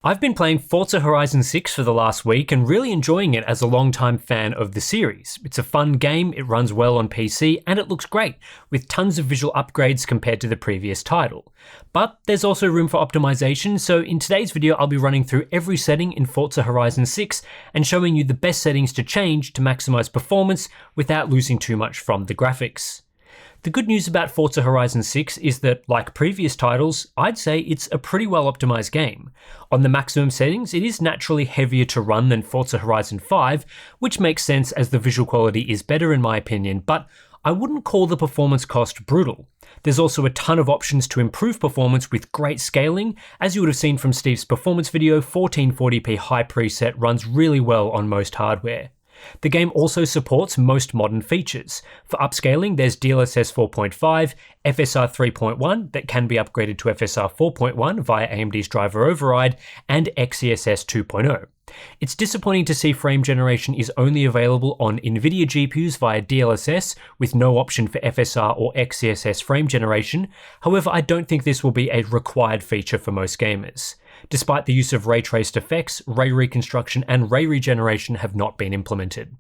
I've been playing Forza Horizon 6 for the last week and really enjoying it as a long-time fan of the series. It's a fun game, it runs well on PC, and it looks great, with tons of visual upgrades compared to the previous title. But there's also room for optimization, so in today's video I'll be running through every setting in Forza Horizon 6 and showing you the best settings to change to maximize performance without losing too much from the graphics. The good news about Forza Horizon 6 is that, like previous titles, I'd say it's a pretty well optimized game. On the maximum settings, it is naturally heavier to run than Forza Horizon 5, which makes sense as the visual quality is better in my opinion, but I wouldn't call the performance cost brutal. There's also a ton of options to improve performance with great scaling. As you would have seen from Steve's performance video, 1440p high preset runs really well on most hardware. The game also supports most modern features. For upscaling, there's DLSS 4.5, FSR 3.1 that can be upgraded to FSR 4.1 via AMD's driver override, and XeSS 2.0. It's disappointing to see frame generation is only available on NVIDIA GPUs via DLSS with no option for FSR or XeSS frame generation. However, I don't think this will be a required feature for most gamers. Despite the use of ray-traced effects, ray reconstruction and ray regeneration have not been implemented.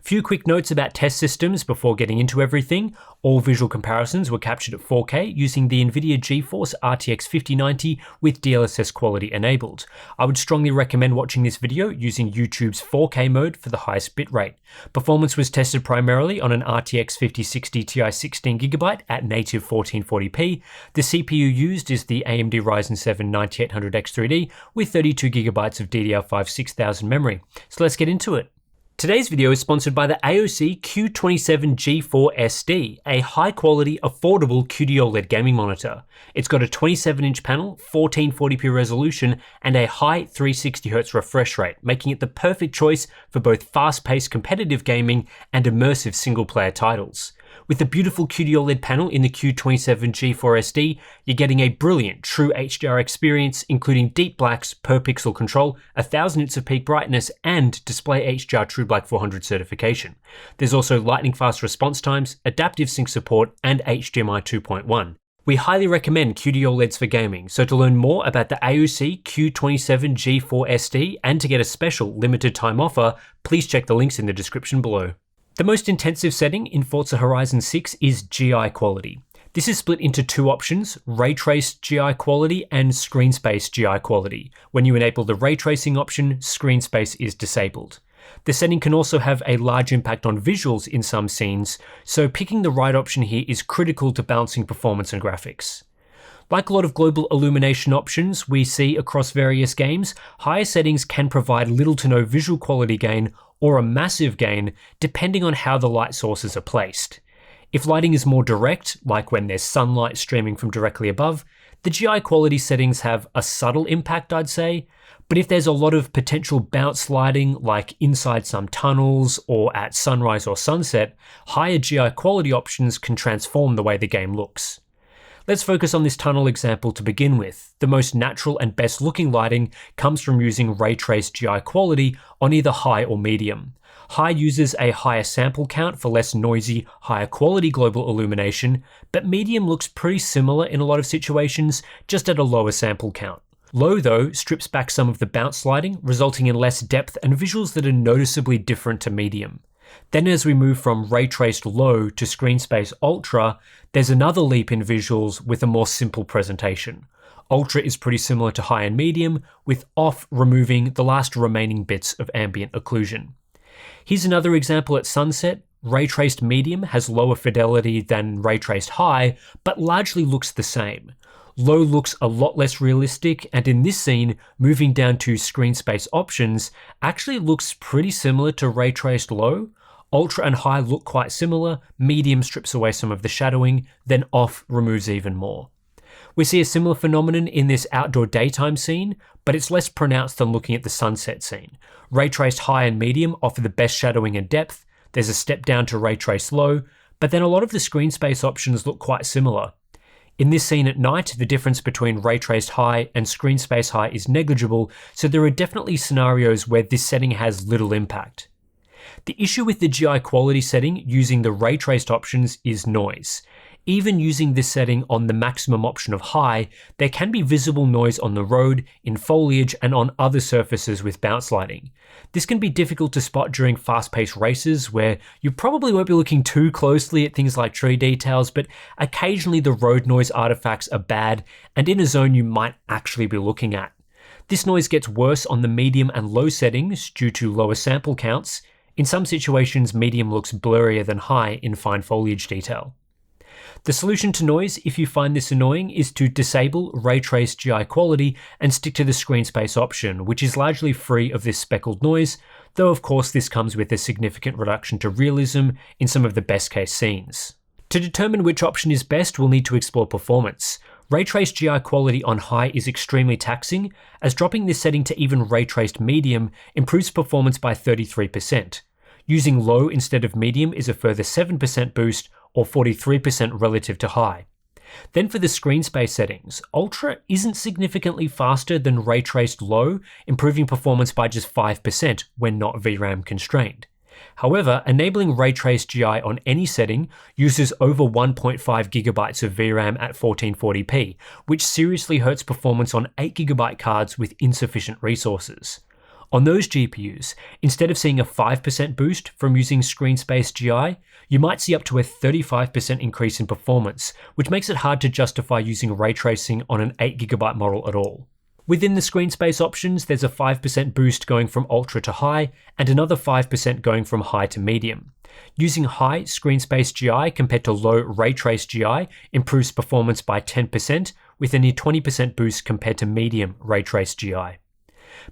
Few quick notes about test systems before getting into everything. All visual comparisons were captured at 4K using the NVIDIA GeForce RTX 5090 with DLSS quality enabled. I would strongly recommend watching this video using YouTube's 4K mode for the highest bitrate. Performance was tested primarily on an RTX 5060 Ti 16GB at native 1440p. The CPU used is the AMD Ryzen 7 9800X3D with 32GB of DDR5 6000 memory. So let's get into it. Today's video is sponsored by the AOC Q27G4SD, a high-quality, affordable QD-OLED gaming monitor. It's got a 27-inch panel, 1440p resolution, and a high 360Hz refresh rate, making it the perfect choice for both fast-paced competitive gaming and immersive single-player titles. With the beautiful QD-OLED panel in the Q27G4SD, you're getting a brilliant true HDR experience, including deep blacks, per pixel control, 1000 nits of peak brightness, and Display HDR True Black 400 certification. There's also lightning fast response times, adaptive sync support, and HDMI 2.1. We highly recommend QD-OLEDs for gaming, so to learn more about the AOC Q27G4SD and to get a special limited time offer, please check the links in the description below. The most intensive setting in Forza Horizon 6 is GI quality. This is split into two options, ray traced GI quality and screen space GI quality. When you enable the ray tracing option, screen space is disabled. The setting can also have a large impact on visuals in some scenes, so picking the right option here is critical to balancing performance and graphics. Like a lot of global illumination options we see across various games, higher settings can provide little to no visual quality gain or a massive gain depending on how the light sources are placed. If lighting is more direct, like when there's sunlight streaming from directly above, the GI quality settings have a subtle impact, I'd say. But if there's a lot of potential bounce lighting, like inside some tunnels or at sunrise or sunset, higher GI quality options can transform the way the game looks. Let's focus on this tunnel example to begin with. The most natural and best looking lighting comes from using ray traced GI quality on either high or medium. High uses a higher sample count for less noisy, higher quality global illumination, but medium looks pretty similar in a lot of situations, just at a lower sample count. Low, though, strips back some of the bounce lighting, resulting in less depth and visuals that are noticeably different to medium. Then as we move from ray traced low to screen space ultra, there's another leap in visuals with a more simple presentation. Ultra is pretty similar to high and medium, with off removing the last remaining bits of ambient occlusion. Here's another example at sunset. Ray traced medium has lower fidelity than ray traced high, but largely looks the same. Low looks a lot less realistic, and in this scene, moving down to screen space options actually looks pretty similar to ray traced low. Ultra and high look quite similar, medium strips away some of the shadowing, then off removes even more. We see a similar phenomenon in this outdoor daytime scene, but it's less pronounced than looking at the sunset scene. Ray traced high and medium offer the best shadowing and depth, there's a step down to ray traced low, but then a lot of the screen space options look quite similar. In this scene at night, the difference between ray traced high and screen space high is negligible, so there are definitely scenarios where this setting has little impact. The issue with the GI quality setting using the ray traced options is noise. Even using this setting on the maximum option of high, there can be visible noise on the road, in foliage, and on other surfaces with bounce lighting. This can be difficult to spot during fast-paced races where you probably won't be looking too closely at things like tree details, but occasionally the road noise artifacts are bad and in a zone you might actually be looking at. This noise gets worse on the medium and low settings due to lower sample counts. In some situations, medium looks blurrier than high in fine foliage detail. The solution to noise, if you find this annoying, is to disable Ray Trace GI quality and stick to the screen space option, which is largely free of this speckled noise, though of course this comes with a significant reduction to realism in some of the best case scenes. To determine which option is best, we'll need to explore performance. Ray Trace GI quality on high is extremely taxing, as dropping this setting to even Ray Traced medium improves performance by 33%. Using low instead of medium is a further 7% boost, or 43% relative to high. Then for the screen space settings, Ultra isn't significantly faster than Ray Traced low, improving performance by just 5% when not VRAM constrained. However, enabling Ray Trace GI on any setting uses over 1.5 GB of VRAM at 1440p, which seriously hurts performance on 8GB cards with insufficient resources. On those GPUs, instead of seeing a 5% boost from using screen space GI, you might see up to a 35% increase in performance, which makes it hard to justify using ray tracing on an 8GB model at all. Within the screen space options, there's a 5% boost going from ultra to high, and another 5% going from high to medium. Using high screen space GI compared to low ray trace GI improves performance by 10%, with a near 20% boost compared to medium ray trace GI.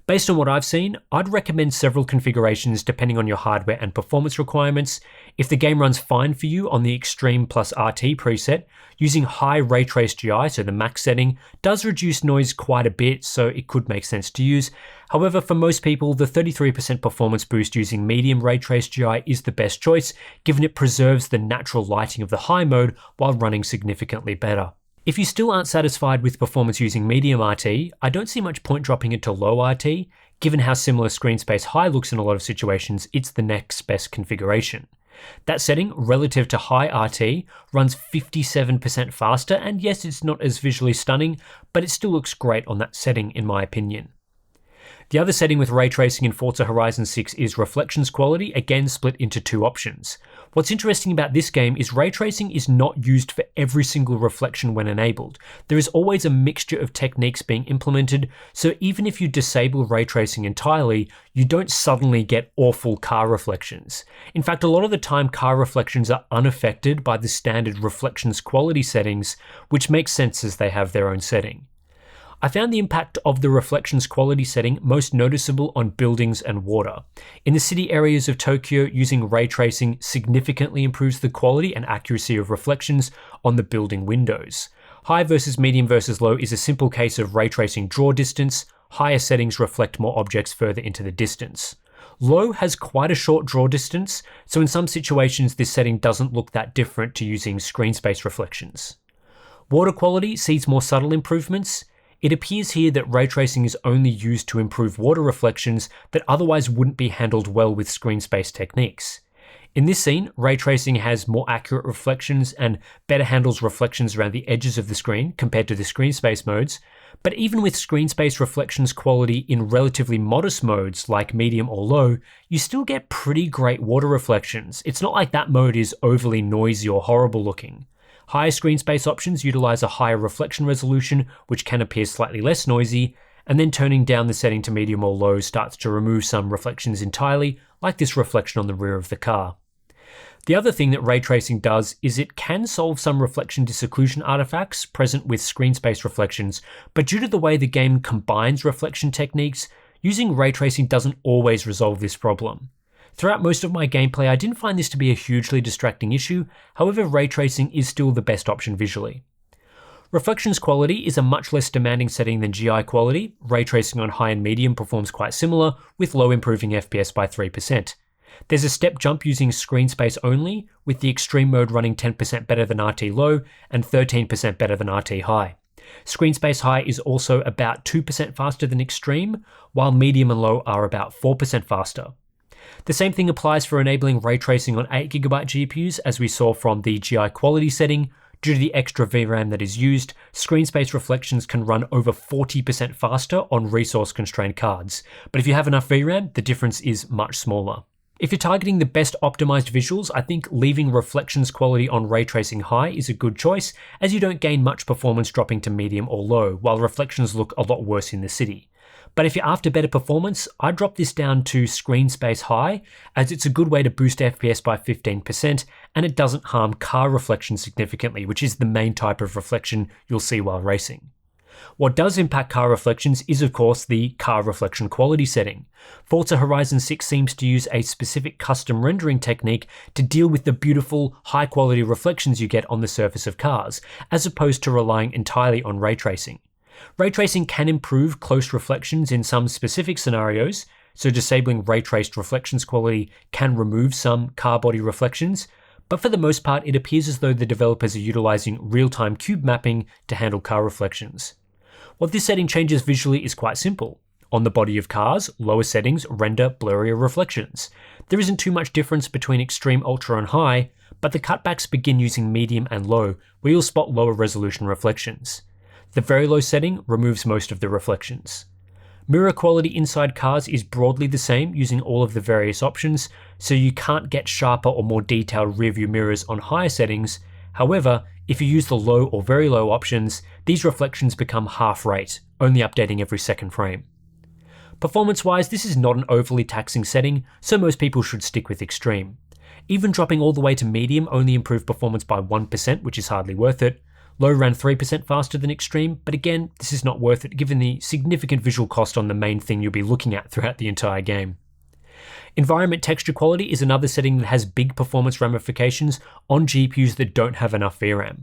Based on what I've seen, I'd recommend several configurations depending on your hardware and performance requirements. If the game runs fine for you on the Extreme plus RT preset, using high ray trace GI, so the max setting, does reduce noise quite a bit, so it could make sense to use. However, for most people, the 33% performance boost using medium ray trace GI is the best choice, given it preserves the natural lighting of the high mode while running significantly better. If you still aren't satisfied with performance using medium RT, I don't see much point dropping it to low RT. Given how similar screen space high looks in a lot of situations, it's the next best configuration. That setting, relative to high RT, runs 57% faster, and yes, it's not as visually stunning, but it still looks great on that setting in my opinion. The other setting with ray tracing in Forza Horizon 6 is reflections quality, again split into two options. What's interesting about this game is ray tracing is not used for every single reflection when enabled. There is always a mixture of techniques being implemented, so even if you disable ray tracing entirely, you don't suddenly get awful car reflections. In fact, a lot of the time car reflections are unaffected by the standard reflections quality settings, which makes sense as they have their own setting. I found the impact of the reflections quality setting most noticeable on buildings and water. In the city areas of Tokyo, using ray tracing significantly improves the quality and accuracy of reflections on the building windows. High versus medium versus low is a simple case of ray tracing draw distance. Higher settings reflect more objects further into the distance. Low has quite a short draw distance, so in some situations this setting doesn't look that different to using screen space reflections. Water quality sees more subtle improvements. It appears here that ray tracing is only used to improve water reflections that otherwise wouldn't be handled well with screen space techniques. In this scene, ray tracing has more accurate reflections and better handles reflections around the edges of the screen compared to the screen space modes, but even with screen space reflections quality in relatively modest modes like medium or low, you still get pretty great water reflections. It's not like that mode is overly noisy or horrible looking. Higher screen space options utilize a higher reflection resolution, which can appear slightly less noisy, and then turning down the setting to medium or low starts to remove some reflections entirely, like this reflection on the rear of the car. The other thing that ray tracing does is it can solve some reflection disocclusion artifacts present with screen space reflections, but due to the way the game combines reflection techniques, using ray tracing doesn't always resolve this problem. Throughout most of my gameplay, I didn't find this to be a hugely distracting issue, however ray tracing is still the best option visually. Reflections quality is a much less demanding setting than GI quality. Ray tracing on high and medium performs quite similar, with low improving FPS by 3%. There's a step jump using screen space only, with the extreme mode running 10% better than RT low and 13% better than RT high. Screen space high is also about 2% faster than extreme, while medium and low are about 4% faster. The same thing applies for enabling ray tracing on 8GB GPUs as we saw from the GI quality setting. Due to the extra VRAM that is used, screen space reflections can run over 40% faster on resource-constrained cards, but if you have enough VRAM, the difference is much smaller. If you're targeting the best optimized visuals, I think leaving reflections quality on ray tracing high is a good choice, as you don't gain much performance dropping to medium or low, while reflections look a lot worse in the city. But if you're after better performance, I'd drop this down to screen space high, as it's a good way to boost FPS by 15%, and it doesn't harm car reflection significantly, which is the main type of reflection you'll see while racing. What does impact car reflections is of course the car reflection quality setting. Forza Horizon 6 seems to use a specific custom rendering technique to deal with the beautiful, high quality reflections you get on the surface of cars, as opposed to relying entirely on ray tracing. Ray tracing can improve close reflections in some specific scenarios, so disabling ray traced reflections quality can remove some car body reflections, but for the most part it appears as though the developers are utilizing real-time cube mapping to handle car reflections. What this setting changes visually is quite simple. On the body of cars, lower settings render blurrier reflections. There isn't too much difference between extreme, ultra and high, but the cutbacks begin using medium and low, where you'll spot lower resolution reflections. The very low setting removes most of the reflections. Mirror quality inside cars is broadly the same using all of the various options, so you can't get sharper or more detailed rearview mirrors on higher settings. However, if you use the low or very low options, these reflections become half rate, only updating every second frame. Performance-wise, this is not an overly taxing setting, so most people should stick with extreme. Even dropping all the way to medium only improved performance by 1%, which is hardly worth it. Low ran 3% faster than extreme, but again, this is not worth it given the significant visual cost on the main thing you'll be looking at throughout the entire game. Environment texture quality is another setting that has big performance ramifications on GPUs that don't have enough VRAM.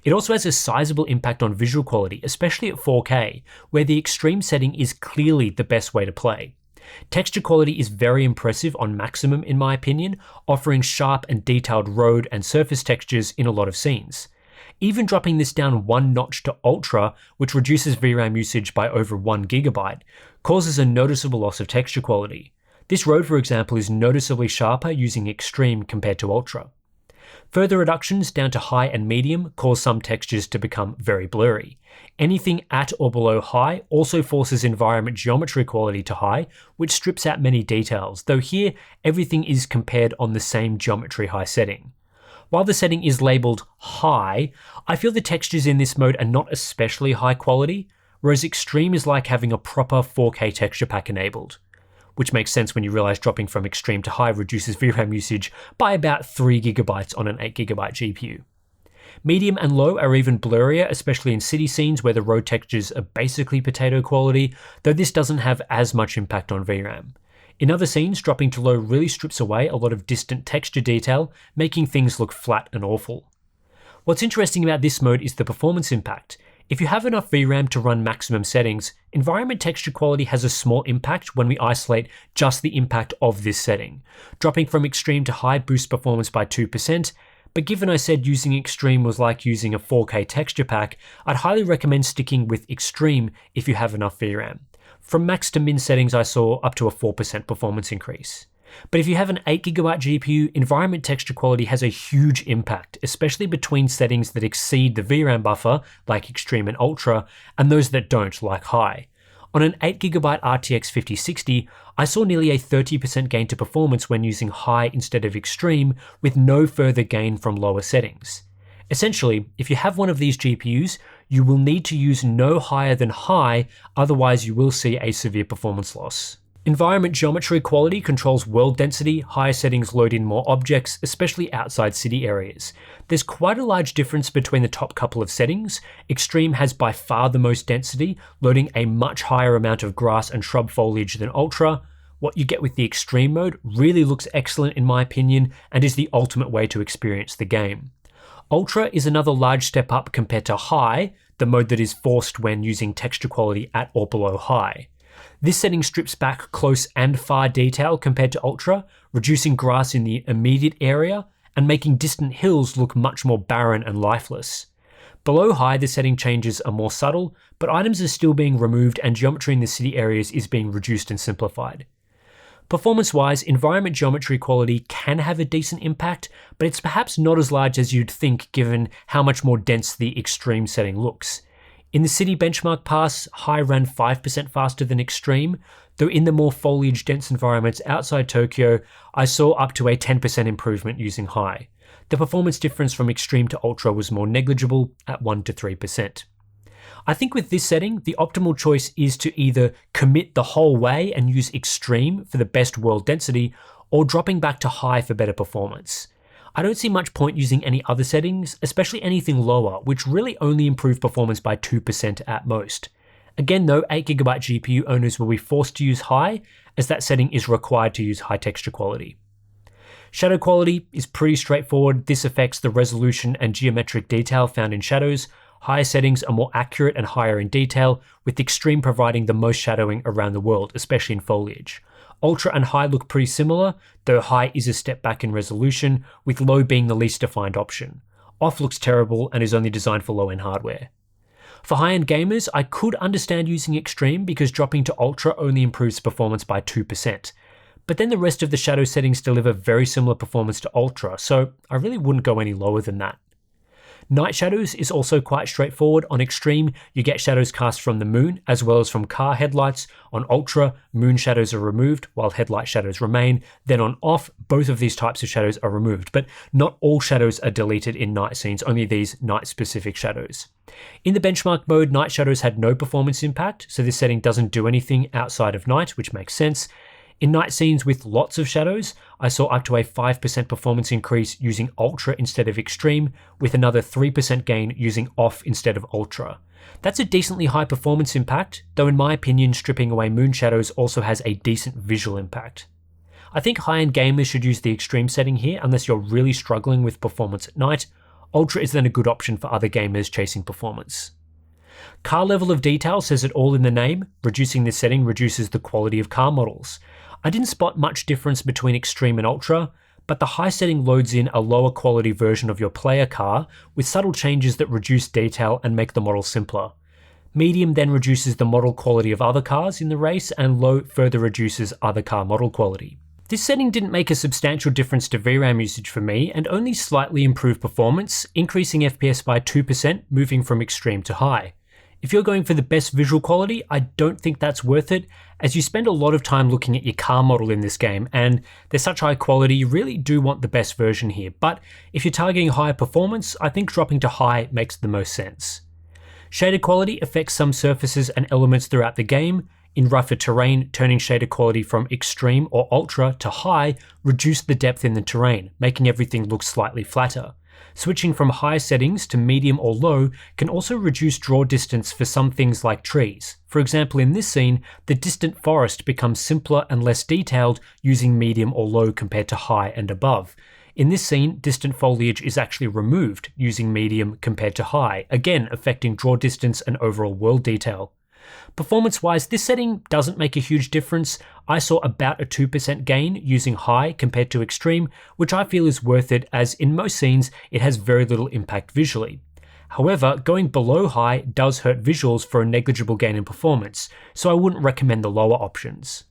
It also has a sizable impact on visual quality, especially at 4K, where the extreme setting is clearly the best way to play. Texture quality is very impressive on maximum in my opinion, offering sharp and detailed road and surface textures in a lot of scenes. Even dropping this down one notch to Ultra, which reduces VRAM usage by over 1 GB, causes a noticeable loss of texture quality. This road, for example, is noticeably sharper using Extreme compared to Ultra. Further reductions down to High and Medium cause some textures to become very blurry. Anything at or below High also forces environment geometry quality to High, which strips out many details, though here everything is compared on the same geometry high setting. While the setting is labelled high, I feel the textures in this mode are not especially high quality, whereas Extreme is like having a proper 4K texture pack enabled, which makes sense when you realise dropping from Extreme to high reduces VRAM usage by about 3 GB on an 8 GB GPU. Medium and low are even blurrier, especially in city scenes where the road textures are basically potato quality, though this doesn't have as much impact on VRAM. In other scenes, dropping to low really strips away a lot of distant texture detail, making things look flat and awful. What's interesting about this mode is the performance impact. If you have enough VRAM to run maximum settings, environment texture quality has a small impact when we isolate just the impact of this setting. Dropping from extreme to high boosts performance by 2%, but given I said using extreme was like using a 4K texture pack, I'd highly recommend sticking with extreme if you have enough VRAM. From max to min settings I saw up to a 4% performance increase. But if you have an 8GB GPU, environment texture quality has a huge impact, especially between settings that exceed the VRAM buffer, like Extreme and Ultra, and those that don't, like High. On an 8GB RTX 5060, I saw nearly a 30% gain to performance when using High instead of Extreme, with no further gain from lower settings. Essentially, if you have one of these GPUs, you will need to use no higher than High, otherwise you will see a severe performance loss. Environment geometry quality controls world density. Higher settings load in more objects, especially outside city areas. There's quite a large difference between the top couple of settings. Extreme has by far the most density, loading a much higher amount of grass and shrub foliage than Ultra. What you get with the Extreme mode really looks excellent in my opinion, and is the ultimate way to experience the game. Ultra is another large step up compared to High, the mode that is forced when using texture quality at or below High. This setting strips back close and far detail compared to Ultra, reducing grass in the immediate area and making distant hills look much more barren and lifeless. Below High, the setting changes are more subtle, but items are still being removed and geometry in the city areas is being reduced and simplified. Performance-wise, environment geometry quality can have a decent impact, but it's perhaps not as large as you'd think given how much more dense the extreme setting looks. In the city benchmark pass, high ran 5% faster than extreme, though in the more foliage-dense environments outside Tokyo, I saw up to a 10% improvement using high. The performance difference from extreme to ultra was more negligible at 1 to 3%. I think with this setting, the optimal choice is to either commit the whole way and use extreme for the best world density, or dropping back to high for better performance. I don't see much point using any other settings, especially anything lower, which really only improve performance by 2% at most. Again though, 8GB GPU owners will be forced to use high, as that setting is required to use high texture quality. Shadow quality is pretty straightforward. This affects the resolution and geometric detail found in shadows. Higher settings are more accurate and higher in detail, with extreme providing the most shadowing around the world, especially in foliage. Ultra and high look pretty similar, though high is a step back in resolution, with low being the least defined option. Off looks terrible and is only designed for low-end hardware. For high-end gamers, I could understand using extreme because dropping to ultra only improves performance by 2%. But then the rest of the shadow settings deliver very similar performance to ultra, so I really wouldn't go any lower than that. Night shadows is also quite straightforward. On extreme, you get shadows cast from the moon as well as from car headlights. On ultra, moon shadows are removed while headlight shadows remain. Then on off, both of these types of shadows are removed, but not all shadows are deleted in night scenes, only these night-specific shadows. In the benchmark mode, night shadows had no performance impact, so this setting doesn't do anything outside of night, which makes sense. In night scenes with lots of shadows, I saw up to a 5% performance increase using ultra instead of extreme, with another 3% gain using off instead of ultra. That's a decently high performance impact, though in my opinion stripping away moon shadows also has a decent visual impact. I think high-end gamers should use the extreme setting here unless you're really struggling with performance at night. Ultra is then a good option for other gamers chasing performance. Car level of detail says it all in the name. Reducing this setting reduces the quality of car models. I didn't spot much difference between extreme and ultra, but the high setting loads in a lower quality version of your player car with subtle changes that reduce detail and make the model simpler. Medium then reduces the model quality of other cars in the race, and low further reduces other car model quality. This setting didn't make a substantial difference to VRAM usage for me and only slightly improved performance, increasing FPS by 2%, moving from extreme to high. If you're going for the best visual quality, I don't think that's worth it, as you spend a lot of time looking at your car model in this game, and they're such high quality, you really do want the best version here. But if you're targeting higher performance, I think dropping to high makes the most sense. Shader quality affects some surfaces and elements throughout the game. In rougher terrain, turning shader quality from extreme or ultra to high reduced the depth in the terrain, making everything look slightly flatter. Switching from high settings to medium or low can also reduce draw distance for some things like trees. For example, in this scene, the distant forest becomes simpler and less detailed using medium or low compared to high and above. In this scene, distant foliage is actually removed using medium compared to high, again affecting draw distance and overall world detail. Performance-wise, this setting doesn't make a huge difference. I saw about a 2% gain using high compared to extreme, which I feel is worth it as in most scenes it has very little impact visually. However, going below high does hurt visuals for a negligible gain in performance, so I wouldn't recommend the lower options.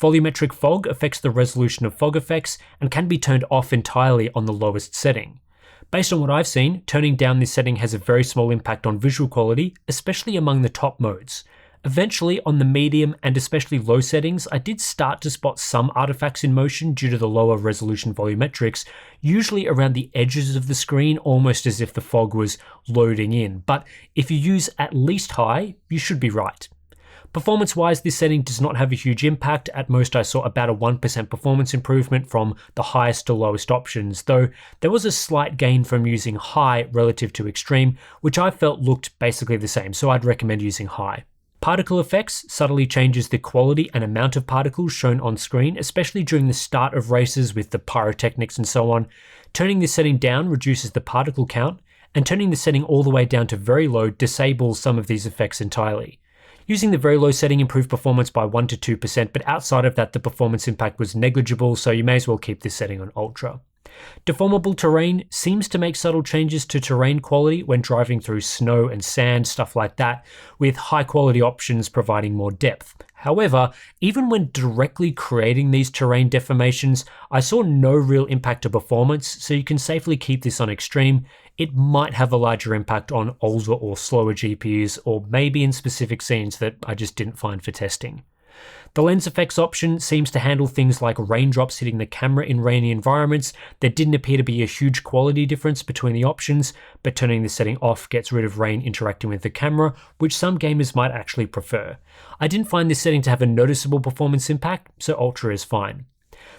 Volumetric fog affects the resolution of fog effects and can be turned off entirely on the lowest setting. Based on what I've seen, turning down this setting has a very small impact on visual quality, especially among the top modes. Eventually, on the medium and especially low settings, I did start to spot some artifacts in motion due to the lower resolution volumetrics, usually around the edges of the screen, almost as if the fog was loading in. But if you use at least high, you should be right. Performance-wise, this setting does not have a huge impact. At most, I saw about a 1% performance improvement from the highest to lowest options, though there was a slight gain from using high relative to extreme, which I felt looked basically the same, so I'd recommend using high. Particle effects subtly changes the quality and amount of particles shown on screen, especially during the start of races with the pyrotechnics and so on. Turning this setting down reduces the particle count, and turning the setting all the way down to very low disables some of these effects entirely. Using the very low setting improved performance by 1 to 2%, but outside of that the performance impact was negligible, so you may as well keep this setting on ultra. Deformable terrain seems to make subtle changes to terrain quality when driving through snow and sand, stuff like that, with high quality options providing more depth. However, even when directly creating these terrain deformations, I saw no real impact to performance, so you can safely keep this on extreme. It might have a larger impact on older or slower GPUs, or maybe in specific scenes that I just didn't find for testing. The lens effects option seems to handle things like raindrops hitting the camera in rainy environments. There didn't appear to be a huge quality difference between the options, but turning the setting off gets rid of rain interacting with the camera, which some gamers might actually prefer. I didn't find this setting to have a noticeable performance impact, so Ultra is fine.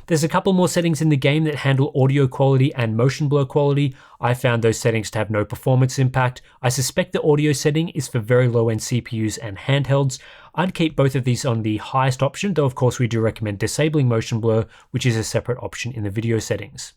There's a couple more settings in the game that handle audio quality and motion blur quality. I found those settings to have no performance impact. I suspect the audio setting is for very low-end CPUs and handhelds. I'd keep both of these on the highest option, though of course we do recommend disabling motion blur, which is a separate option in the video settings.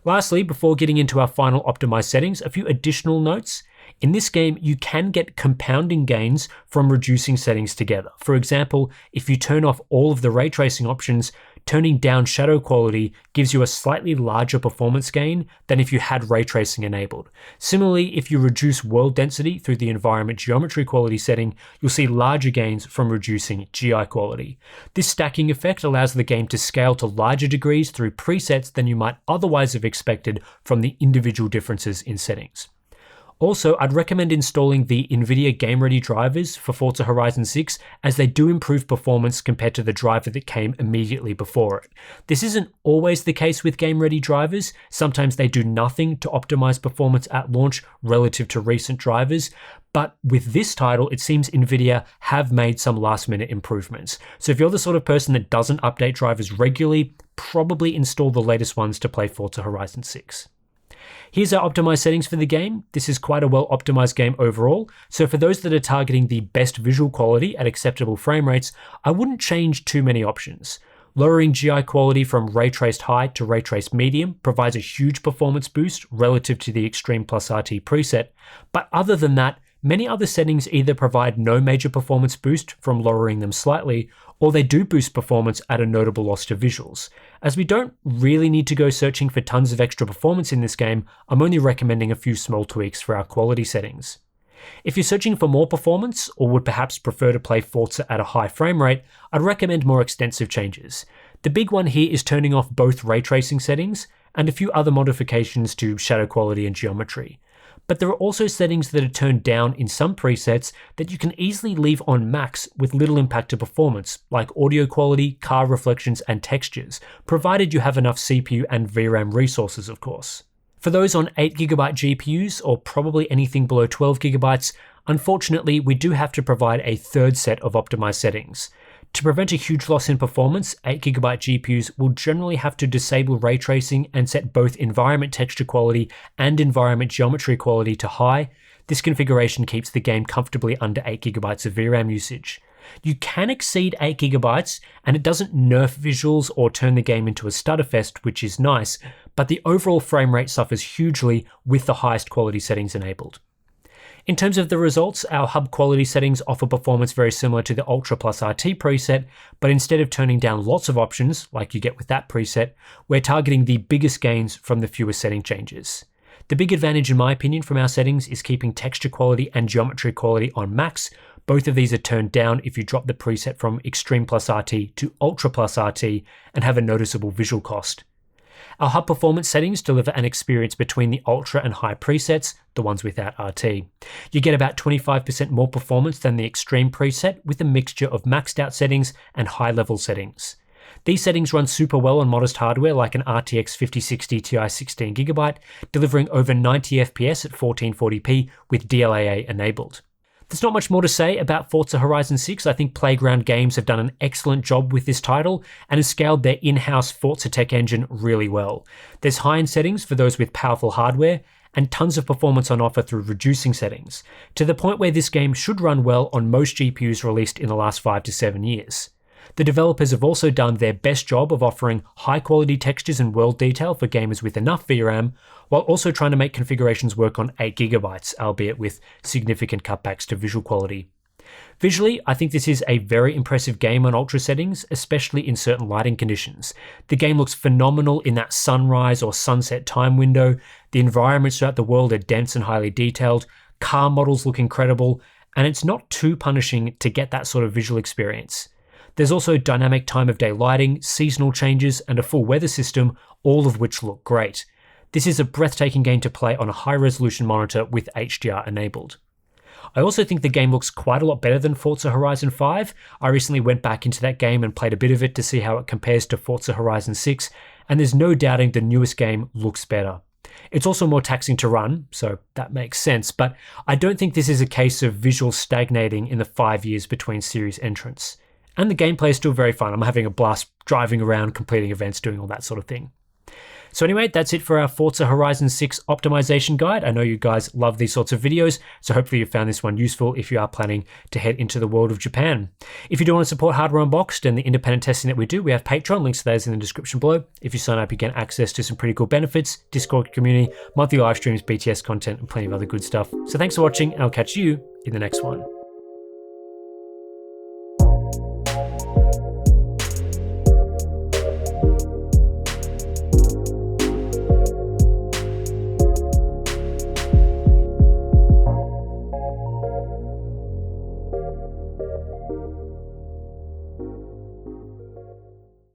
Lastly, before getting into our final optimized settings, a few additional notes. In this game, you can get compounding gains from reducing settings together. For example, if you turn off all of the ray tracing options, turning down shadow quality gives you a slightly larger performance gain than if you had ray tracing enabled. Similarly, if you reduce world density through the environment geometry quality setting, you'll see larger gains from reducing GI quality. This stacking effect allows the game to scale to larger degrees through presets than you might otherwise have expected from the individual differences in settings. Also, I'd recommend installing the NVIDIA Game Ready drivers for Forza Horizon 6, as they do improve performance compared to the driver that came immediately before it. This isn't always the case with Game Ready drivers. Sometimes they do nothing to optimize performance at launch relative to recent drivers, but with this title, it seems NVIDIA have made some last-minute improvements. So if you're the sort of person that doesn't update drivers regularly, probably install the latest ones to play Forza Horizon 6. Here's our optimized settings for the game. This is quite a well optimized game overall, so for those that are targeting the best visual quality at acceptable frame rates, I wouldn't change too many options. Lowering GI quality from ray traced high to ray traced medium provides a huge performance boost relative to the Extreme Plus RT preset, but other than that, many other settings either provide no major performance boost from lowering them slightly, or they do boost performance at a notable loss to visuals. As we don't really need to go searching for tons of extra performance in this game, I'm only recommending a few small tweaks for our quality settings. If you're searching for more performance, or would perhaps prefer to play Forza at a high frame rate, I'd recommend more extensive changes. The big one here is turning off both ray tracing settings, and a few other modifications to shadow quality and geometry. But there are also settings that are turned down in some presets that you can easily leave on max with little impact to performance, like audio quality, car reflections, and textures, provided you have enough CPU and VRAM resources, of course. For those on 8GB GPUs, or probably anything below 12GB, unfortunately we do have to provide a third set of optimized settings. To prevent a huge loss in performance, 8GB GPUs will generally have to disable ray tracing and set both environment texture quality and environment geometry quality to high. This configuration keeps the game comfortably under 8GB of VRAM usage. You can exceed 8GB and it doesn't nerf visuals or turn the game into a stutterfest, which is nice, but the overall frame rate suffers hugely with the highest quality settings enabled. In terms of the results, our hub quality settings offer performance very similar to the Ultra Plus RT preset, but instead of turning down lots of options, like you get with that preset, we're targeting the biggest gains from the fewest setting changes. The big advantage in my opinion from our settings is keeping texture quality and geometry quality on max. Both of these are turned down if you drop the preset from Extreme Plus RT to Ultra Plus RT and have a noticeable visual cost. Our hub performance settings deliver an experience between the Ultra and High presets, the ones without RT. You get about 25% more performance than the Extreme preset with a mixture of maxed out settings and high level settings. These settings run super well on modest hardware like an RTX 5060 Ti 16GB, delivering over 90 FPS at 1440p with DLAA enabled. There's not much more to say about Forza Horizon 6. I think Playground Games have done an excellent job with this title and have scaled their in-house Forza tech engine really well. There's high-end settings for those with powerful hardware, and tons of performance on offer through reducing settings, to the point where this game should run well on most GPUs released in the last 5 to 7 years. The developers have also done their best job of offering high-quality textures and world detail for gamers with enough VRAM, while also trying to make configurations work on 8GB, albeit with significant cutbacks to visual quality. Visually, I think this is a very impressive game on Ultra settings, especially in certain lighting conditions. The game looks phenomenal in that sunrise or sunset time window, the environments throughout the world are dense and highly detailed, car models look incredible, and it's not too punishing to get that sort of visual experience. There's also dynamic time of day lighting, seasonal changes, and a full weather system, all of which look great. This is a breathtaking game to play on a high resolution monitor with HDR enabled. I also think the game looks quite a lot better than Forza Horizon 5. I recently went back into that game and played a bit of it to see how it compares to Forza Horizon 6, and there's no doubting the newest game looks better. It's also more taxing to run, so that makes sense, but I don't think this is a case of visuals stagnating in the 5 years between series entrants. And the gameplay is still very fun. I'm having a blast driving around, completing events, doing all that sort of thing. So anyway, that's it for our Forza Horizon 6 optimization guide. I know you guys love these sorts of videos, so hopefully you found this one useful if you are planning to head into the world of Japan. If you do want to support Hardware Unboxed and the independent testing that we do, we have Patreon, links to those in the description below. If you sign up, you get access to some pretty cool benefits, Discord community, monthly live streams, BTS content, and plenty of other good stuff. So thanks for watching, and I'll catch you in the next one.